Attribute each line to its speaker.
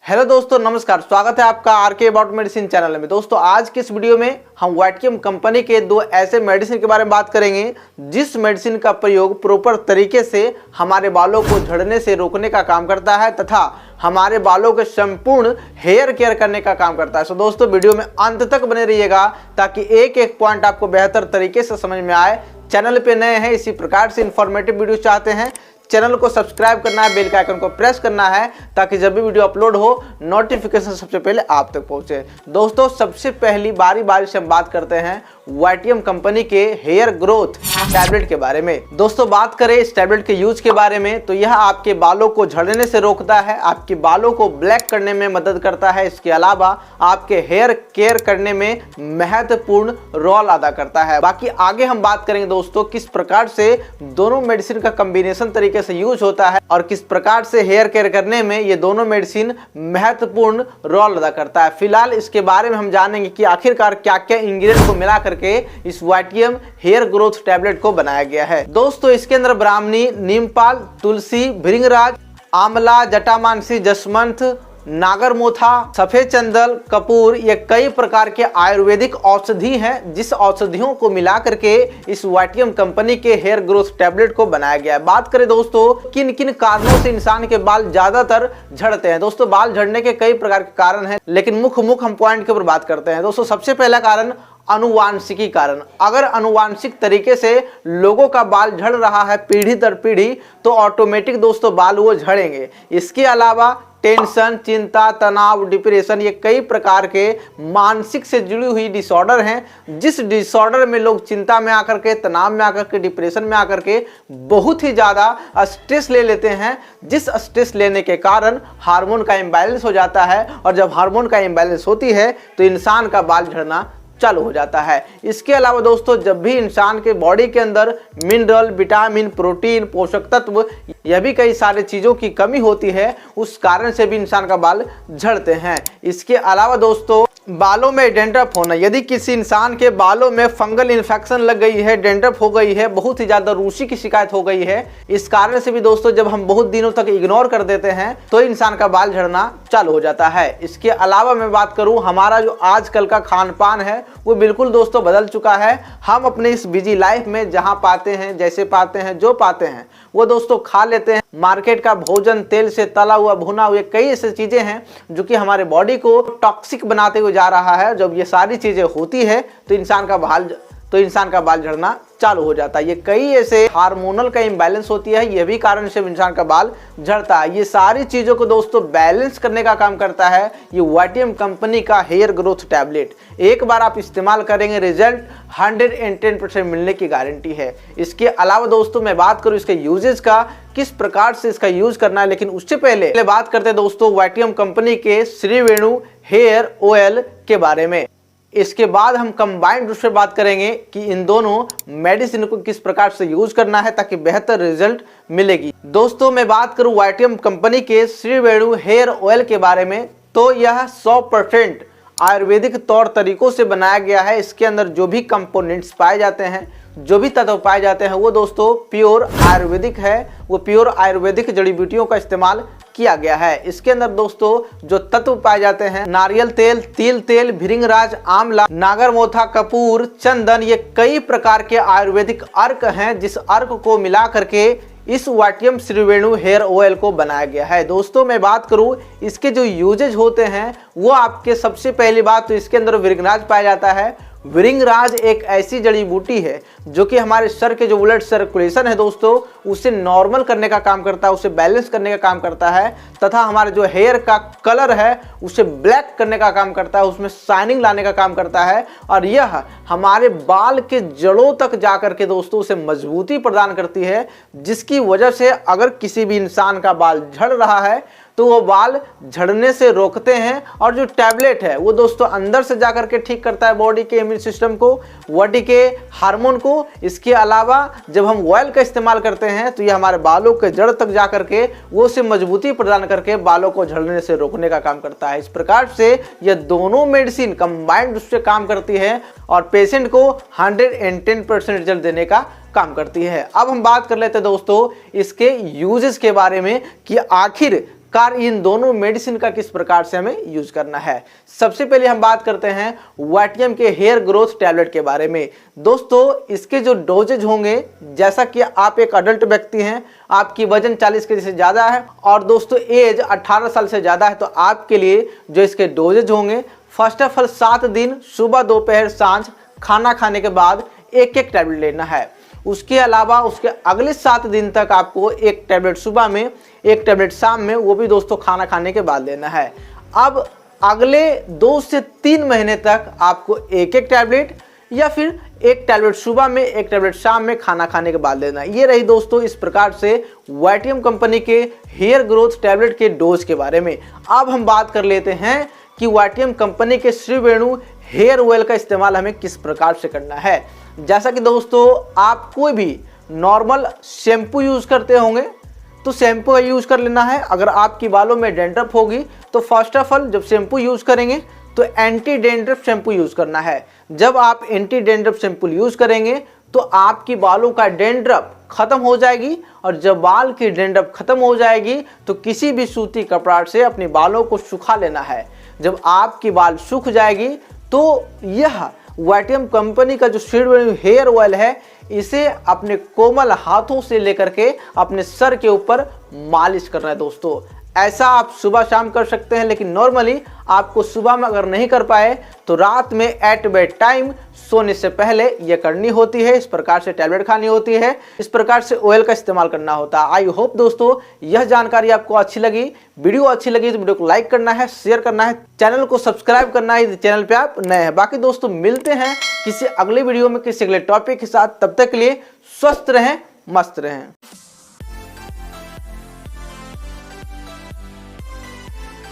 Speaker 1: Hello दोस्तों, नमस्कार। स्वागत है आपका आरके अबाउट मेडिसिन चैनल में। दोस्तों, आज की इस वीडियो में हम वाइटियम कंपनी के दो ऐसे मेडिसिन के बारे में बात करेंगे जिस मेडिसिन का प्रयोग प्रॉपर तरीके से हमारे बालों को झड़ने से रोकने का काम करता है तथा हमारे बालों के संपूर्ण हेयर केयर करने का काम करता है। तो दोस्तों, वीडियो में अंत तक बने रहिएगा ताकि एक एक पॉइंट आपको बेहतर तरीके से समझ में आए। चैनल पे नए हैं, इसी प्रकार से इंफॉर्मेटिव वीडियो चाहते हैं, चैनल को सब्सक्राइब करना है, बेल के आइकन को प्रेस करना है ताकि जब भी वीडियो अपलोड हो नोटिफिकेशन सबसे पहले आप तक पहुंचे। दोस्तों, सबसे पहली बारी से हम बात करते हैं वाइटियम कंपनी के हेयर ग्रोथ टैबलेट के बारे में। दोस्तों, बात करें इस टैबलेट के यूज के बारे में तो यह आपके बालों को झड़ने से रोकता है, आपके बालों को ब्लैक करने में मदद करता है। इसके अलावा आपके हेयर केयर करने में महत्वपूर्ण रोल अदा करता है। बाकी आगे हम बात करेंगे दोस्तों किस प्रकार से दोनों मेडिसिन का कॉम्बिनेशन तरीके से यूज होता है और किस प्रकार से हेयर केयर करने में ये दोनों मेडिसिन महत्वपूर्ण रोल अदा करता है। फिलहाल इसके बारे में हम जानेंगे कि आखिरकार क्या क्या इंग्रेडिएंट को मिला करके इस वाइटियम हेयर ग्रोथ टैबलेट को बनाया गया है। दोस्तों, इसके अंदर ब्राह्मणी, नीमपाल, तुलसी, भृंगराज, आंवला, जटामानसी, जसमंत, नागरमोथा, सफेद चंदन, कपूर, ये कई प्रकार के आयुर्वेदिक औषधि हैं जिस औषधियों को मिला करके इस वाइटियम कंपनी के हेयर ग्रोथ टैबलेट को बनाया गया है। बात करें दोस्तों किन किन कारणों से इंसान के बाल ज्यादातर झड़ते हैं। दोस्तों, बाल झड़ने के कई प्रकार के कारण हैं, लेकिन मुख्य हम पॉइंट के ऊपर बात करते हैं। दोस्तों, सबसे पहला कारण अनुवांशिकी कारण। अगर अनुवांशिक तरीके से लोगों का बाल झड़ रहा है पीढ़ी दर पीढ़ी तो ऑटोमेटिक दोस्तों बाल वो झड़ेंगे। इसके अलावा टेंशन, चिंता, तनाव, डिप्रेशन, ये कई प्रकार के मानसिक से जुड़ी हुई डिसऑर्डर हैं जिस डिसऑर्डर में लोग चिंता में आकर के, तनाव में आकर के, डिप्रेशन में आकर के बहुत ही ज़्यादा स्ट्रेस ले लेते हैं, जिस स्ट्रेस लेने के कारण हार्मोन का इम्बैलेंस हो जाता है और जब हार्मोन का इम्बैलेंस होती है तो इंसान का बाल झड़ना चालू हो जाता है। इसके अलावा दोस्तों, जब भी इंसान के बॉडी के अंदर मिनरल, विटामिन, प्रोटीन, पोषक तत्व, यह भी कई सारी चीज़ों की कमी होती है, उस कारण से भी इंसान का बाल झड़ते हैं। इसके अलावा दोस्तों, बालों में डेंड्रफ होना। यदि किसी इंसान के बालों में फंगल इन्फेक्शन लग गई है, डेंड्रफ हो गई है, बहुत ही ज़्यादा रूसी की शिकायत हो गई है, इस कारण से भी दोस्तों जब हम बहुत दिनों तक इग्नोर कर देते हैं तो इंसान का बाल झड़ना चालू हो जाता है। इसके अलावा मैं बात करूं, हमारा जो आजकल का खान पान है वो बिल्कुल दोस्तों बदल चुका है। हम अपने इस बिजी लाइफ में जहां पाते हैं, जैसे पाते हैं, जो पाते हैं वो दोस्तों खा लेते हैं। मार्केट का भोजन, तेल से तला हुआ, भुना हुआ, कई ऐसी चीजें हैं जो कि हमारे बॉडी को टॉक्सिक बनाते हुए जा रहा है। जब ये सारी चीजें होती है तो इंसान का बाल झड़ना चालू हो जाता है। ये कई ऐसे हार्मोनल का इम्बैलेंस होती है, ये भी कारण से इंसान का बाल झड़ता है। ये सारी चीज़ों को दोस्तों बैलेंस करने का काम करता है ये वाइटियम कंपनी का हेयर ग्रोथ टैबलेट। एक बार आप इस्तेमाल करेंगे, रिजल्ट 110% मिलने की गारंटी है। इसके अलावा दोस्तों मैं बात करूँ इसके यूजेस का, किस प्रकार से इसका यूज करना है, लेकिन उससे पहले बात करते हैं दोस्तों वाइटियम कंपनी के श्री वेणु हेयर ऑयल के बारे में। इसके बाद हम कंबाइंड रूप से बात करेंगे कि इन दोनों मेडिसिन को किस प्रकार से यूज करना है ताकि बेहतर रिजल्ट मिलेगी। दोस्तों, मैं बात करूं वाइटियम कंपनी के श्री वेणु हेयर ऑयल के बारे में तो यह 100% आयुर्वेदिक तौर तरीकों से बनाया गया है। इसके अंदर जो भी कंपोनेंट्स पाए जाते हैं, जो भी तत्व पाए जाते हैं वो दोस्तों प्योर आयुर्वेदिक है। वो प्योर आयुर्वेदिक जड़ी बूटियों का इस्तेमाल किया गया है। इसके अंदर दोस्तों जो तत्व पाए जाते हैं, नारियल तेल, तिल तेल, भृंगराज, आंवला, नागरमोथा, कपूर, चंदन, ये कई प्रकार के आयुर्वेदिक अर्क हैं जिस अर्क को मिला करके इस वाइटियम श्री वेणु हेयर ऑयल को बनाया गया है। दोस्तों, मैं बात करूं इसके जो यूजेज होते हैं वो आपके सबसे पहली बात तो इसके अंदर भृंगराज पाया जाता है। भृंगराज एक ऐसी जड़ी बूटी है जो कि हमारे सर के जो ब्लड सर्कुलेशन है दोस्तों उसे नॉर्मल करने का काम करता है, उसे बैलेंस करने का काम करता है तथा हमारे जो हेयर का कलर है उसे ब्लैक करने का काम करता है, उसमें शाइनिंग लाने का काम करता है और यह हमारे बाल के जड़ों तक जाकर के दोस्तों उसे मजबूती प्रदान करती है, जिसकी वजह से अगर किसी भी इंसान का बाल झड़ रहा है तो वो बाल झड़ने से रोकते हैं। और जो टैबलेट है वो दोस्तों अंदर से जाकर के ठीक करता है बॉडी के इम्यून सिस्टम को, बॉडी के हार्मोन को। इसके अलावा जब हम ऑयल का इस्तेमाल करते हैं तो ये हमारे बालों के जड़ तक जाकर के वो उसे मजबूती प्रदान करके बालों को झड़ने से रोकने का काम करता है। इस प्रकार से ये दोनों मेडिसिन कंबाइंड रूप से काम करती है और पेशेंट को 110% रिजल्ट देने का काम करती है। अब हम बात कर लेते हैं दोस्तों इसके यूजेस के बारे में कि आखिर कार इन दोनों मेडिसिन का किस प्रकार से हमें यूज करना है। सबसे पहले हम बात करते हैं वाइटियम के हेयर ग्रोथ टैबलेट के बारे में। दोस्तों इसके जो डोजेज होंगे, जैसा कि आप एक अडल्ट व्यक्ति हैं, आपकी वजन 40 केजी से ज़्यादा है और दोस्तों एज 18 साल से ज़्यादा है, तो आपके लिए जो इसके डोजेज होंगे, फर्स्ट ऑफ ऑल 7 दिन सुबह दोपहर सांझ खाना खाने के बाद एक टैबलेट लेना है। उसके अलावा उसके अगले 7 दिन तक आपको एक टैबलेट सुबह में, एक टैबलेट शाम में, वो भी दोस्तों खाना खाने के बाद लेना है। अब अगले 2 से 3 महीने तक आपको एक टैबलेट या फिर एक टैबलेट सुबह में, एक टैबलेट शाम में खाना खाने के बाद लेना है। ये रही दोस्तों इस प्रकार से वाइटियम कंपनी के हेयर ग्रोथ टैबलेट के डोज के बारे में। अब हम बात कर लेते हैं कि वाइटियम कंपनी के श्री वेणु हेयर ऑयल का इस्तेमाल हमें किस प्रकार से करना है। जैसा कि दोस्तों आप कोई भी नॉर्मल शैम्पू यूज करते होंगे तो शैम्पू यूज कर लेना है। अगर आपकी बालों में डेंड्रफ होगी तो फर्स्ट ऑफ ऑल जब शैम्पू यूज करेंगे तो एंटी डेंड्रफ शैम्पू यूज करना है। जब आप एंटी डेंड्रफ शैम्पू यूज करेंगे तो आपकी बालों का डेंड्रफ खत्म हो जाएगी, और जब बाल की डेंड्रफ खत्म हो जाएगी तो किसी भी सूती कपड़ा से अपने बालों को सुखा लेना है। जब आपकी बाल सूख जाएगी तो यह वाइटियम कंपनी का जो श्री वेणु हेयर ऑयल है, इसे अपने कोमल हाथों से लेकर के अपने सर के ऊपर मालिश करना है। दोस्तों ऐसा आप सुबह शाम कर सकते हैं, लेकिन नॉर्मली आपको सुबह में अगर नहीं कर पाए तो रात में एट बेड टाइम सोने से पहले यह करनी होती है। इस प्रकार से टैबलेट खानी होती है, इस प्रकार से ऑयल का इस्तेमाल करना होता है। आई होप दोस्तों यह जानकारी आपको अच्छी लगी। वीडियो अच्छी लगी तो वीडियो को लाइक करना है, शेयर करना है, चैनल को सब्सक्राइब करना है चैनल पे आप नए हैं। बाकी दोस्तों मिलते हैं किसी अगले वीडियो में किसी अगले टॉपिक के साथ। तब तक के लिए स्वस्थ रहें, मस्त रहें।